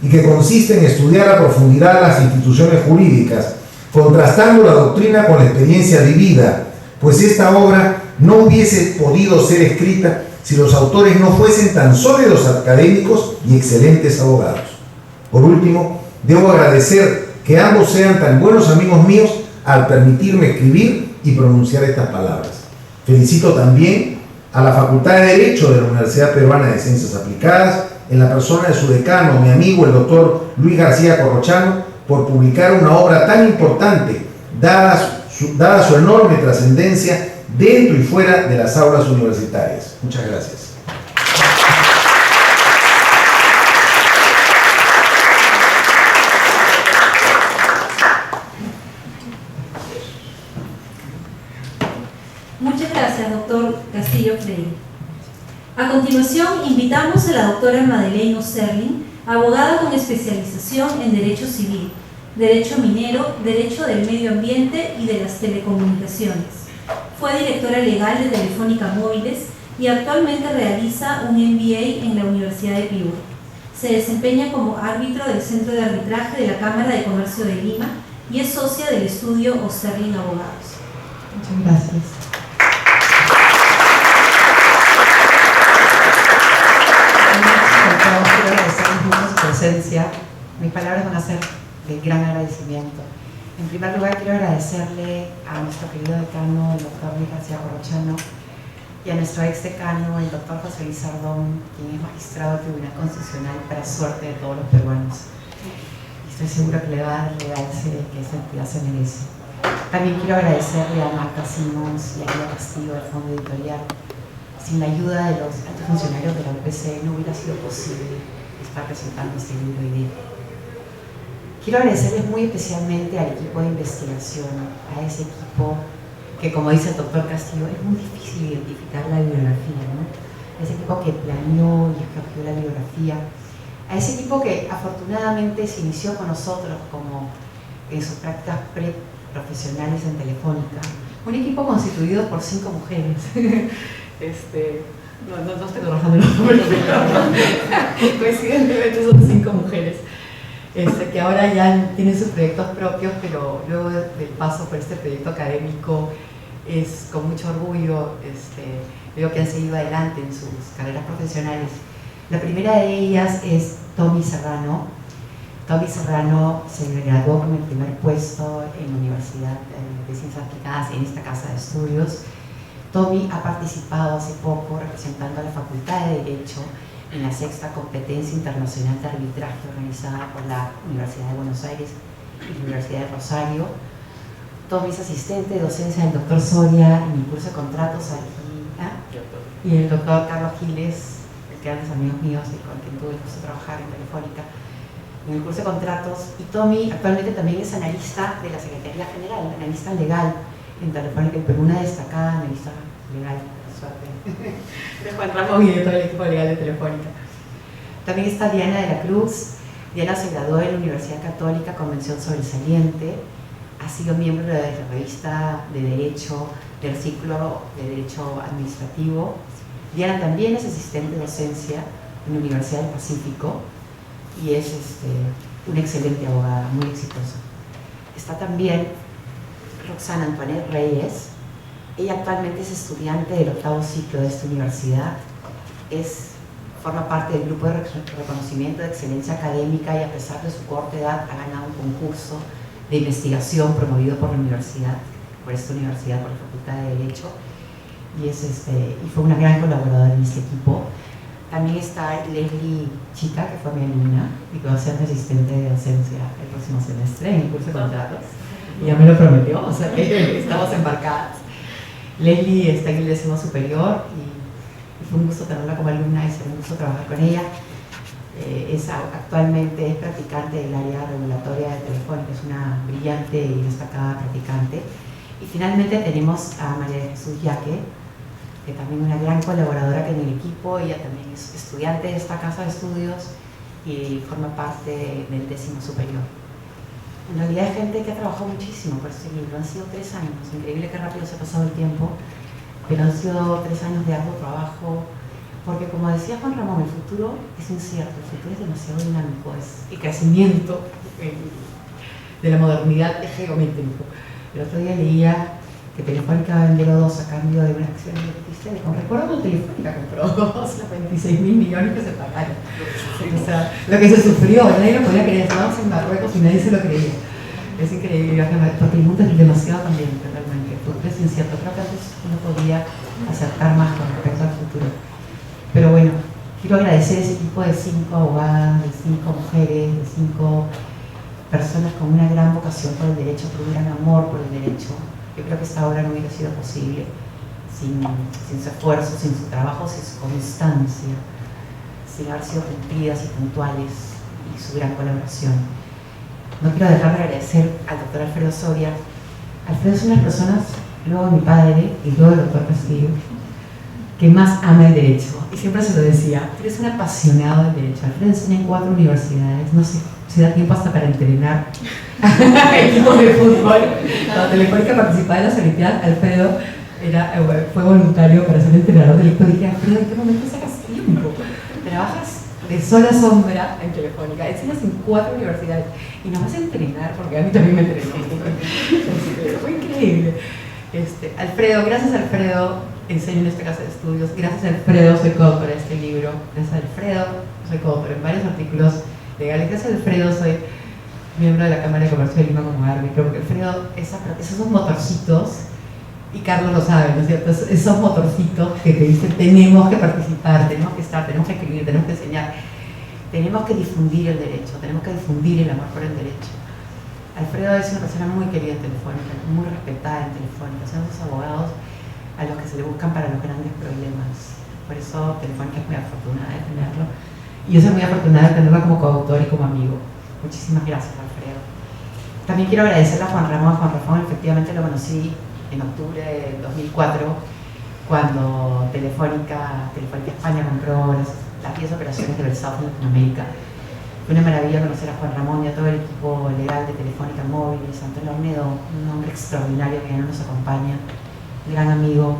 y que consiste en estudiar a profundidad las instituciones jurídicas, contrastando la doctrina con la experiencia vivida, pues esta obra no hubiese podido ser escrita si los autores no fuesen tan sólidos académicos y excelentes abogados. Por último, debo agradecer que ambos sean tan buenos amigos míos al permitirme escribir y pronunciar estas palabras. Felicito también a la Facultad de Derecho de la Universidad Peruana de Ciencias Aplicadas, en la persona de su decano, mi amigo el doctor Luis García Corrochano, por publicar una obra tan importante, dada su enorme trascendencia dentro y fuera de las aulas universitarias. Muchas gracias. Muchas gracias, doctor Castillo Freire. A continuación, invitamos a la doctora Madeleine Osterling, abogada con especialización en Derecho Civil, Derecho Minero, Derecho del Medio Ambiente y de las Telecomunicaciones. Fue directora legal de Telefónica Móviles y actualmente realiza un MBA en la Universidad de Piura. Se desempeña como árbitro del Centro de Arbitraje de la Cámara de Comercio de Lima y es socia del estudio Osterling Abogados. Muchas gracias. Quiero agradecerles mucho su presencia. Mis palabras van a ser de gran agradecimiento. En primer lugar, quiero agradecerle a nuestro querido decano, el doctor Luis García Corrochano, y a nuestro ex decano, el doctor José Luis Sardón, quien es magistrado del Tribunal Constitucional para suerte de todos los peruanos. Y estoy segura que le va a dar el realce que esa entidad se merece. También quiero agradecerle a Marta Simons y a Ida Castillo del Fondo Editorial. Sin la ayuda de los altos funcionarios de la UPC no hubiera sido posible estar presentando este libro hoy día. Quiero agradecerles muy especialmente al equipo de investigación, a ese equipo que, como dice el doctor Castillo, es muy difícil identificar la bibliografía, ¿no? Ese equipo que planeó y escogió la bibliografía, a ese equipo que afortunadamente se inició con nosotros como en sus prácticas preprofesionales en Telefónica, un equipo constituido por 5 mujeres. No estoy trabajando en los números, coincidentemente son 5 mujeres. Que ahora ya tienen sus proyectos propios, pero luego del paso por este proyecto académico es con mucho orgullo veo que han seguido adelante en sus carreras profesionales. La primera de ellas es Tommy Serrano. Tommy Serrano se graduó con el primer puesto en la Universidad de Ciencias Aplicadas en esta casa de estudios. Tommy ha participado hace poco representando a la Facultad de Derecho en la 6ª Competencia Internacional de Arbitraje organizada por la Universidad de Buenos Aires y la Universidad de Rosario. Tommy es asistente de docencia del doctor Soria en el curso de contratos aquí, y el doctor Carlos Giles, grandes amigos míos y con quien tuve el gusto de trabajar en Telefónica, en el curso de contratos. Y Tommy actualmente también es analista de la Secretaría General, analista legal en Telefónica, pero una destacada analista legal. De Juan Ramón y de todo el equipo legal de Telefónica. También está Diana de la Cruz. Diana se graduó en la Universidad Católica con mención sobresaliente. Ha sido miembro de la revista de Derecho del Ciclo de Derecho Administrativo. Diana también es asistente de docencia en la Universidad del Pacífico y es una excelente abogada, muy exitosa. Está también Roxana Antoinette Reyes. Ella actualmente es estudiante del 8º ciclo de esta universidad, forma parte del grupo de reconocimiento de excelencia académica y a pesar de su corta edad ha ganado un concurso de investigación promovido por la universidad, por esta universidad, por la Facultad de Derecho, y fue una gran colaboradora en este equipo. También está Leslie Chica, que fue mi alumna y que va a ser mi asistente de docencia el próximo semestre en el curso de contratos, y ya me lo prometió, o sea que estamos embarcadas. Leslie está en el 10º superior y fue un gusto tenerla como alumna y fue un gusto trabajar con ella. Actualmente es practicante del área regulatoria de Telefónica, es una brillante y destacada practicante. Y finalmente tenemos a María Jesús Yaque, que también es una gran colaboradora que en el equipo. Ella también es estudiante de esta casa de estudios y forma parte del 10º superior. En realidad es gente que ha trabajado muchísimo por este libro. Han sido 3 años, increíble que rápido se ha pasado el tiempo, pero han sido 3 años de arduo trabajo, porque como decía Juan Ramón, el futuro es incierto, el futuro es demasiado dinámico, el crecimiento de la modernidad es geométrico. El otro día leía que Telefónica va a vender O2 a cambio de una acción de Telecom. Recuerdo que Telefónica compró O2 a 26.000 millones que se pagaron. O sea, lo que se sufrió, nadie lo podía creer. Estábamos en Marruecos y nadie se lo creía. Es increíble, porque el mundo es demasiado cambiante realmente. El futuro es incierto. Creo que antes uno podía acertar más con respecto al futuro. Pero bueno, quiero agradecer a ese equipo de 5 abogadas, de 5 mujeres, de 5 personas con una gran vocación por el derecho, por un gran amor por el derecho. Yo creo que esta obra no hubiera sido posible sin su esfuerzo, sin su trabajo, sin su constancia, sin haber sido cumplidas y puntuales, y su gran colaboración. No quiero dejar de agradecer al doctor Alfredo Soria. Alfredo es una de las personas, luego mi padre y luego el doctor Castillo, que más ama el derecho. Y siempre se lo decía, eres un apasionado del derecho. Alfredo enseña en 4 universidades, no sé si da tiempo hasta para entrenar equipos de fútbol. Cuando Telefónica participaba en las Olimpiadas, Alfredo fue voluntario para ser entrenador del equipo. Dije, Alfredo, ¿en qué momento sacas tiempo? Trabajas de sol a sombra en Telefónica, enseñas en 4 universidades y no vas a entrenar, porque a mí también me entrenó. Fue increíble. Alfredo, gracias Alfredo, enseño en esta casa de estudios. Gracias Alfredo, soy coautora de este libro. Gracias Alfredo, soy coautora en varios artículos legales. Gracias Alfredo, soy miembro de la Cámara de Comercio de Lima como árbitro, porque Alfredo, esos motorcitos Y Carlos lo sabe, ¿no es cierto? Esos motorcitos que te dicen tenemos que participar, tenemos que estar, tenemos que escribir, tenemos que enseñar, tenemos que difundir el derecho, tenemos que difundir el amor por el derecho. Alfredo es una persona muy querida en Telefónica, muy respetada en Telefónica, son esos abogados a los que se le buscan para los grandes problemas. Por eso Telefónica es muy afortunada de tenerlo. Y yo soy muy afortunada de tenerlo como coautor y como amigo. Muchísimas gracias, Alfredo. También quiero agradecerle a Juan Ramón. Juan Ramón efectivamente lo conocí en octubre de 2004, cuando Telefónica España compró las 10 operaciones de Versado en Latinoamérica. Fue una maravilla conocer a Juan Ramón y a todo el equipo legal de Telefónica Móviles, Antonio Olmedo, un hombre extraordinario que ya no nos acompaña, un gran amigo.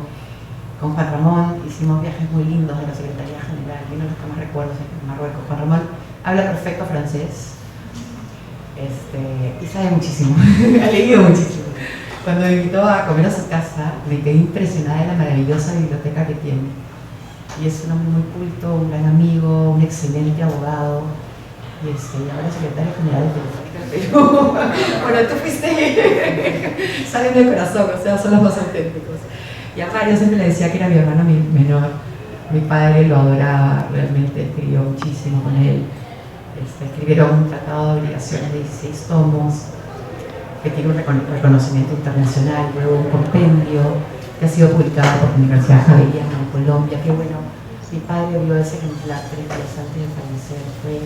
Con Juan Ramón hicimos viajes muy lindos de la Secretaría General, y uno de los que más recuerdo es en Marruecos. Juan Ramón habla perfecto francés y sabe muchísimo, ha leído muchísimo. Cuando me invitó a comer a su casa, me quedé impresionada de la maravillosa biblioteca que tiene. Y es un hombre muy culto, un gran amigo, un excelente abogado. Y ahora secretario general de Telefónica del Perú. Bueno, tú fuiste, salen del corazón, o sea, son los más auténticos. Y a Mario siempre le decía que era mi hermano menor. Mi padre lo adoraba, realmente escribió muchísimo con él. Escribieron un tratado de obligaciones de 16 tomos, que tiene un reconocimiento internacional, luego un compendio que ha sido publicado por la Universidad Javeriana en Colombia. Qué bueno, mi padre vio ese ejemplar 3 días antes de fallecer. Fue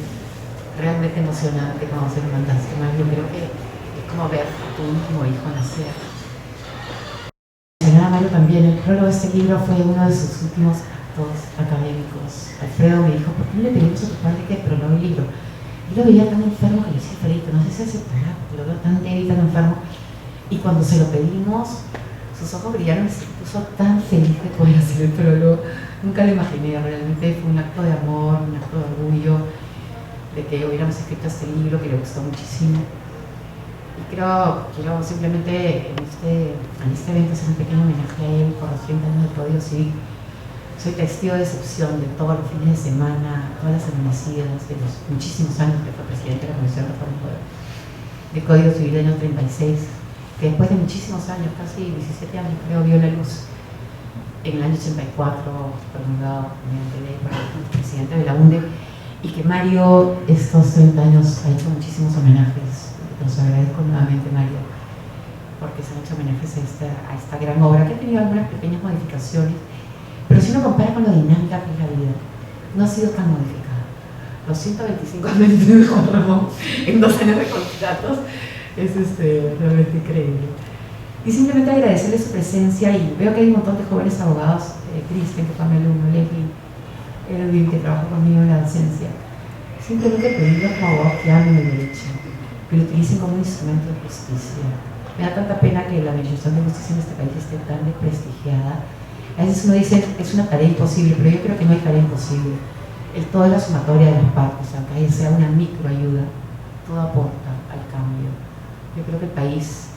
realmente emocionante cuando se lo mandaste, Mario. Creo que es como ver a tu último hijo nacer. Mario también, el prólogo de este libro fue uno de sus últimos actos académicos. Alfredo me dijo, ¿por qué no le pedimos a tu padre que prologue el libro? Yo lo veía tan enfermo que le decía, Fredito, no sé si aceptará, porque lo veo tan débil, tan enfermo. Y cuando se lo pedimos, sus ojos brillaron y se puso tan feliz de poder hacer el prólogo. Nunca lo imaginé, realmente fue un acto de amor, un acto de orgullo de que hubiéramos escrito este libro que le gustó muchísimo. Y quiero simplemente en este evento hacer un pequeño homenaje a él por los 30 años del Código Civil. Soy testigo de excepción de todos los fines de semana, todas las amanecidas, de los muchísimos años que fue presidente de la Comisión de Reforma del Código Civil del año 36, que después de muchísimos años, casi 17 años creo, vio la luz. En el año 84, promulgado mediante ley por el presidente de la UNDE, y que Mario estos 30 años ha hecho muchísimos homenajes. Los agradezco nuevamente, Mario, porque se han hecho homenajes a esta gran obra, que ha tenido algunas pequeñas modificaciones, pero si uno compara con lo dinámica que es la vida, no ha sido tan modificada. Los 125 años de Juan Ramón en 2 años de contratos es realmente increíble. Y simplemente agradecerle su presencia, y veo que hay un montón de jóvenes abogados, Cristian, que fue mi alumno, Leslie, Edwin, que trabaja conmigo en la docencia. Simplemente pedirles como abogados que amen el derecho, que lo utilicen como un instrumento de justicia. Me da tanta pena que la administración de justicia en este país esté tan desprestigiada. A veces uno dice, es una tarea imposible, pero yo creo que no hay tarea imposible. Todo es la sumatoria de las partes, aunque sea una microayuda, todo aporta al cambio. Yo creo que el país,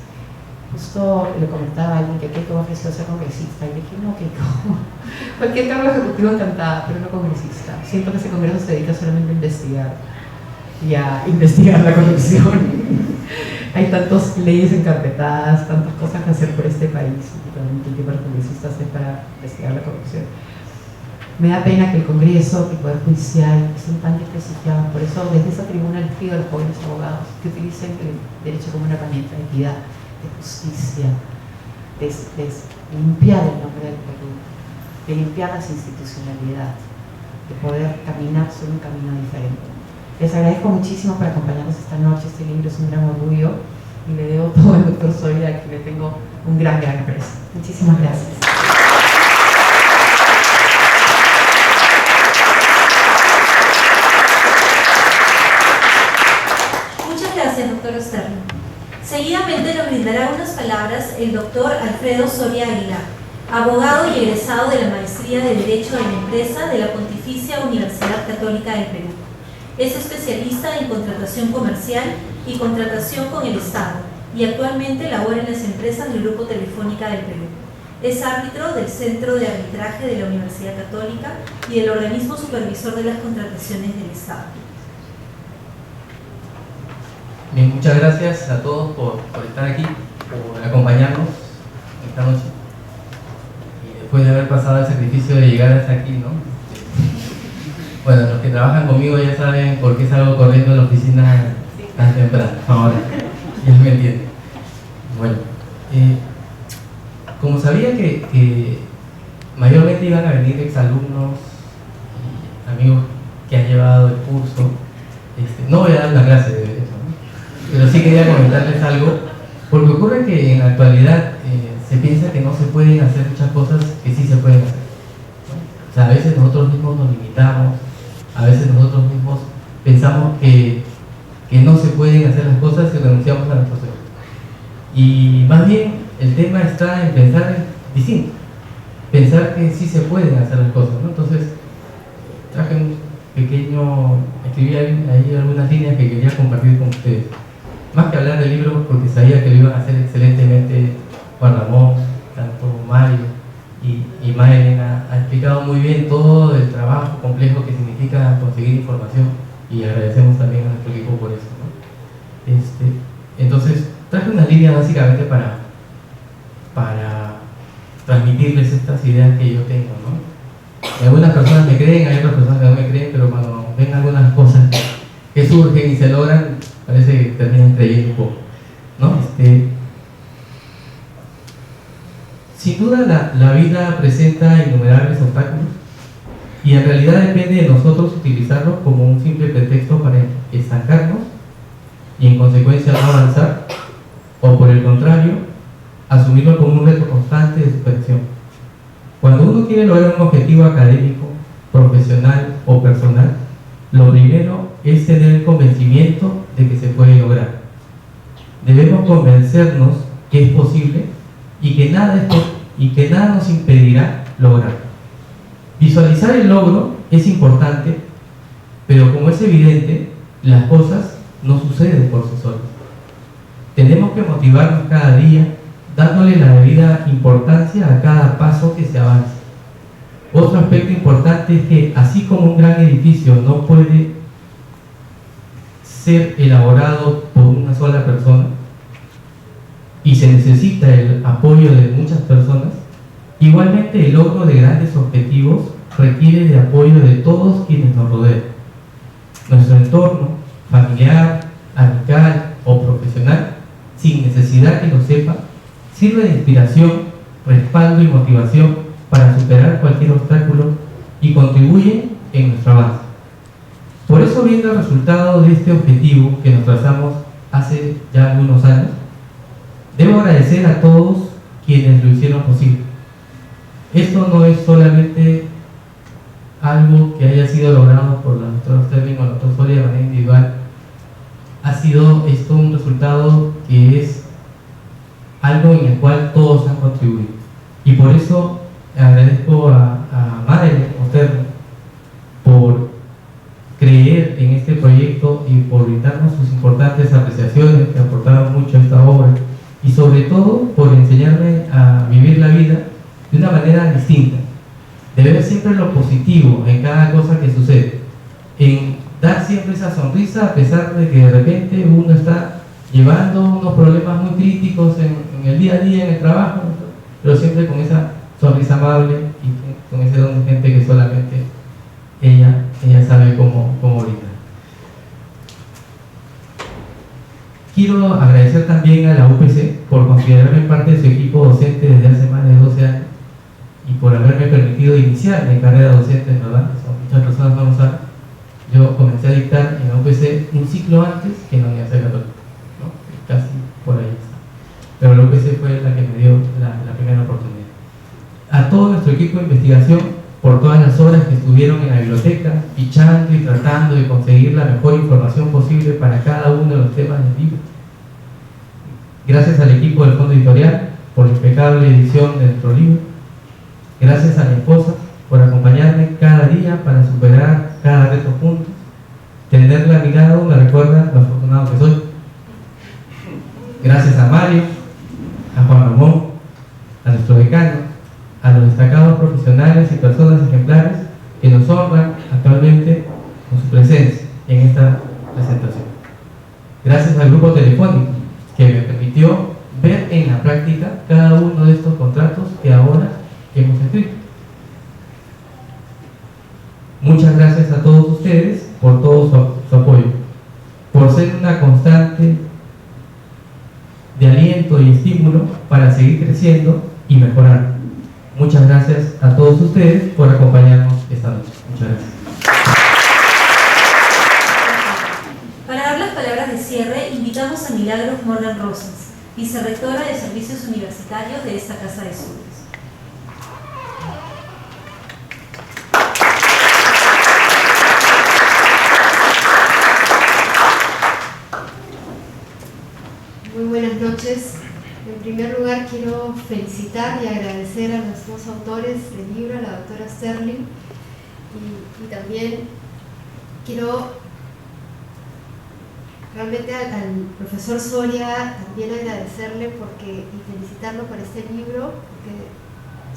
justo le comentaba a alguien que Keiko me ofreció ser congresista, y le dije, no, Keiko, cualquier cargo ejecutivo encantada, pero no congresista. Siento que ese congreso se dedica solamente a investigar, y a investigar la corrupción. Hay tantas leyes encarpetadas, tantas cosas que hacer por este país, y realmente el tipo de congresistas es para investigar la corrupción. Me da pena que el Congreso, que el Poder Judicial estén tan desprestigiados. Por eso, desde esa tribuna les pido a los jóvenes abogados que utilicen el derecho como una herramienta de equidad, de justicia, de limpiar el nombre del Perú, de limpiar las institucionalidades, de poder caminar sobre un camino diferente. Les agradezco muchísimo por acompañarnos esta noche. Este libro es un gran orgullo y le debo todo al doctor Soria, a quien le tengo un gran aprecio. Muchísimas gracias. Muchas gracias, doctor Osterno. Seguidamente nos brindará unas palabras el doctor Alfredo Soria Aguilar, abogado y egresado de la Maestría de Derecho de la Empresa de la Pontificia Universidad Católica del Perú. Es especialista en contratación comercial y contratación con el Estado, y actualmente labora en las empresas del Grupo Telefónica del Perú. Es árbitro del Centro de Arbitraje de la Universidad Católica y del organismo supervisor de las contrataciones del Estado. Bien, muchas gracias a todos por estar aquí, por acompañarnos esta noche. después de haber pasado el sacrificio de llegar hasta aquí, ¿no? Bueno, los que trabajan conmigo ya saben por qué salgo corriendo a la oficina tan temprano, ahora, ya me entienden. Bueno, como sabía que mayormente iban a venir exalumnos y amigos que han llevado el curso, no voy a dar una clase de eso, ¿no? Pero sí quería comentarles algo, porque ocurre que en la actualidad se piensa que no se pueden hacer muchas cosas que sí se pueden hacer, ¿no? O sea, a veces nosotros mismos nos limitamos, a veces nosotros mismos pensamos que no se pueden hacer las cosas y renunciamos a nuestros sueños. Y más bien el tema está en pensar distinto, pensar que sí se pueden hacer las cosas, ¿no? Entonces traje un pequeño, escribí ahí algunas líneas que quería compartir con ustedes. Más que hablar del libro, porque sabía que lo iban a hacer excelentemente Juan Ramón, tanto Mario y Maelena, ha explicado muy bien todo el trabajo complejo que significa conseguir información, y agradecemos también a nuestro equipo por eso, ¿no? Entonces traje unas líneas básicamente para transmitirles estas ideas que yo tengo, ¿no? Algunas personas me creen, hay otras personas que no me creen, pero cuando ven algunas cosas que surgen y se logran, parece que terminan creyendo un poco, ¿no? Sin duda la vida presenta innumerables obstáculos, y en realidad depende de nosotros utilizarlos como un simple pretexto para estancarnos y en consecuencia no avanzar, o por el contrario, asumirlo como un reto constante de superación. Cuando uno quiere lograr un objetivo académico, profesional o personal, lo primero es tener el convencimiento de que se puede lograr. Debemos convencernos que es posible y que nada nos impedirá lograrlo. Visualizar el logro es importante, pero como es evidente, las cosas no suceden por sí solas. Tenemos que motivarnos cada día, dándole la debida importancia a cada paso que se avance. Otro aspecto importante es que, así como un gran edificio no puede ser elaborado por una sola persona y se necesita el apoyo de muchas personas, igualmente el logro de grandes objetivos requiere de apoyo de todos quienes nos rodean. Nuestro entorno, familiar, amical o profesional, sin necesidad que lo sepa, sirve de inspiración, respaldo y motivación para superar cualquier obstáculo y contribuye en nuestro avance. Por eso, viendo el resultado de este objetivo que nos trazamos hace ya algunos años, debo agradecer a todos quienes lo hicieron posible. Esto no es solamente algo que haya sido logrado por la doctora Sterling o la doctora Soria de manera individual. Ha sido esto un resultado que es algo en el cual todos han contribuido. Y por eso agradezco a Madeleine Sterling por creer en este proyecto y por brindarnos sus importantes apreciaciones que aportaron mucho a esta obra, y sobre todo por enseñarme a vivir la vida de una manera distinta, de ver siempre lo positivo en cada cosa que sucede, en dar siempre esa sonrisa a pesar de que de repente uno está llevando unos problemas muy críticos en el día a día, en el trabajo, pero siempre con esa sonrisa amable y con ese don de gente que solamente ella sabe cómo brindar. Quiero agradecer también a la UPC por considerarme parte de su equipo docente desde hace más de 12 años y por haberme permitido iniciar mi carrera docente, ¿verdad? Muchas personas no lo saben. Yo comencé a dictar en la UPC un ciclo antes que en la Universidad Católica, ¿no? Casi por ahí está. Pero la UPC fue la que me dio la primera oportunidad. A todo nuestro equipo de investigación, por todas las horas que estuvieron en la biblioteca, fichando y tratando de conseguir la mejor información posible para cada uno de los temas del libro. Gracias al equipo del Fondo Editorial por la impecable edición de nuestro libro. Gracias a mi esposa por acompañarme cada día para superar cada reto juntos. Tenerla a mi lado me recuerda lo afortunado que soy. Gracias a Mario, a Juan Ramón, a nuestro decano, a los destacados profesionales y personas ejemplares que nos honran actualmente con su presencia en esta presentación. Gracias al grupo telefónico que me permitió ver en la práctica cada uno de estos contratos que ahora hemos escrito. escrito. Muchas gracias a todos ustedes por todo su apoyo, por ser una constante de aliento y estímulo para seguir creciendo y mejorar. Muchas gracias a todos ustedes por acompañarnos esta noche. Muchas gracias. Para dar las palabras de cierre, invitamos a Milagros Morgan Rosas, vicerrectora de Servicios Universitarios de esta Casa de Estudios. Muy buenas noches. En primer lugar, quiero felicitar y agradecer a los dos autores del libro, a la doctora Sterling, y también quiero realmente al profesor Soria también agradecerle y felicitarlo por este libro, porque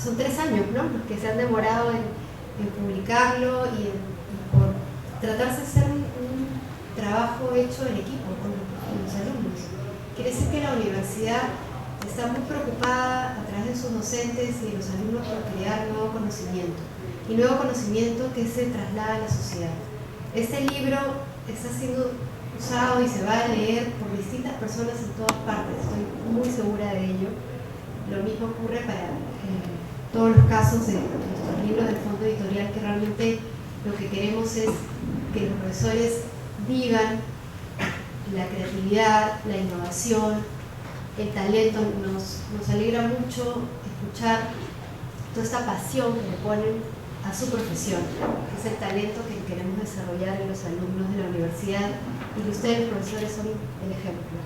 son 3 años, ¿no?, los que se han demorado en publicarlo y por tratarse de hacer un trabajo hecho en equipo con los alumnos. Quiere decir que la universidad está muy preocupada a través de sus docentes y de los alumnos por crear nuevo conocimiento que se traslada a la sociedad. Este libro está siendo usado y se va a leer por distintas personas en todas partes, estoy muy segura de ello. Lo mismo ocurre para todos los casos de nuestros libros del fondo editorial, que realmente lo que queremos es que los profesores vivan la creatividad, la innovación, el talento. Nos alegra mucho escuchar toda esta pasión que le ponen a su profesión, que es el talento que queremos desarrollar en los alumnos de la universidad, y que ustedes, profesores, son el ejemplo.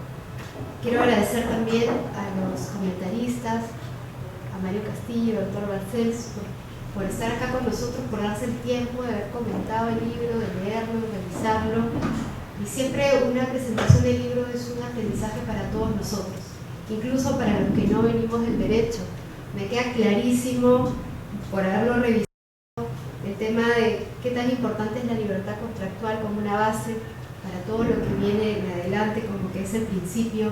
Quiero agradecer también a los comentaristas, a Mario Castillo, al doctor Balcells, por estar acá con nosotros, por darse el tiempo de haber comentado el libro, de leerlo, de revisarlo. Y siempre una presentación del libro es un aprendizaje para todos nosotros, incluso para los que no venimos del derecho. Me queda clarísimo, por haberlo revisado, el tema de qué tan importante es la libertad contractual como una base para todo lo que viene en adelante, como que es el principio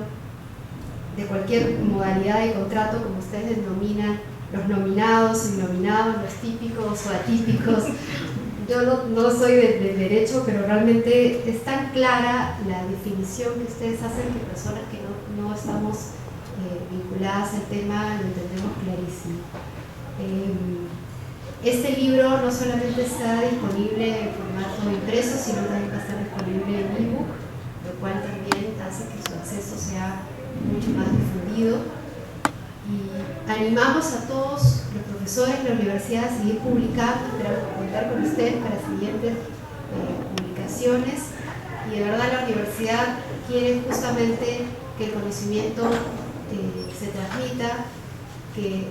de cualquier modalidad de contrato, como ustedes denominan, los nominados, innominados, los típicos o atípicos. Yo no soy del derecho, pero realmente es tan clara la definición que ustedes hacen que personas que no estamos vinculadas al tema lo entendemos clarísimo. Este libro no solamente está disponible en formato impreso, sino también va a estar disponible en ebook, lo cual también hace que su acceso sea mucho más difundido. Y animamos a todos los profesores de la universidad a seguir publicando. Esperamos contar con ustedes para siguientes publicaciones, y de verdad la universidad quiere justamente que el conocimiento se transmita, que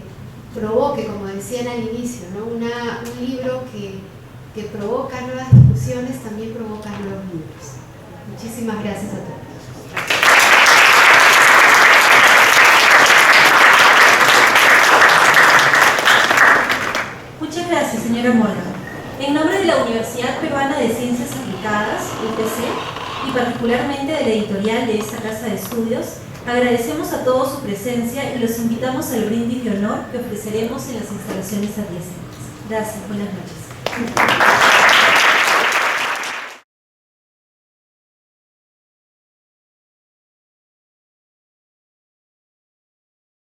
provoque, como decían al inicio, ¿no?, un libro que provoca nuevas discusiones, también provoca nuevos libros. Muchísimas gracias a todos. Muchas gracias, señora Morgan. En nombre de la Universidad Peruana de Ciencias Aplicadas, UPC, y particularmente de la editorial de esta Casa de Estudios, agradecemos a todos su presencia y los invitamos al brindis de honor que ofreceremos en las instalaciones adyacentes. Gracias, buenas noches.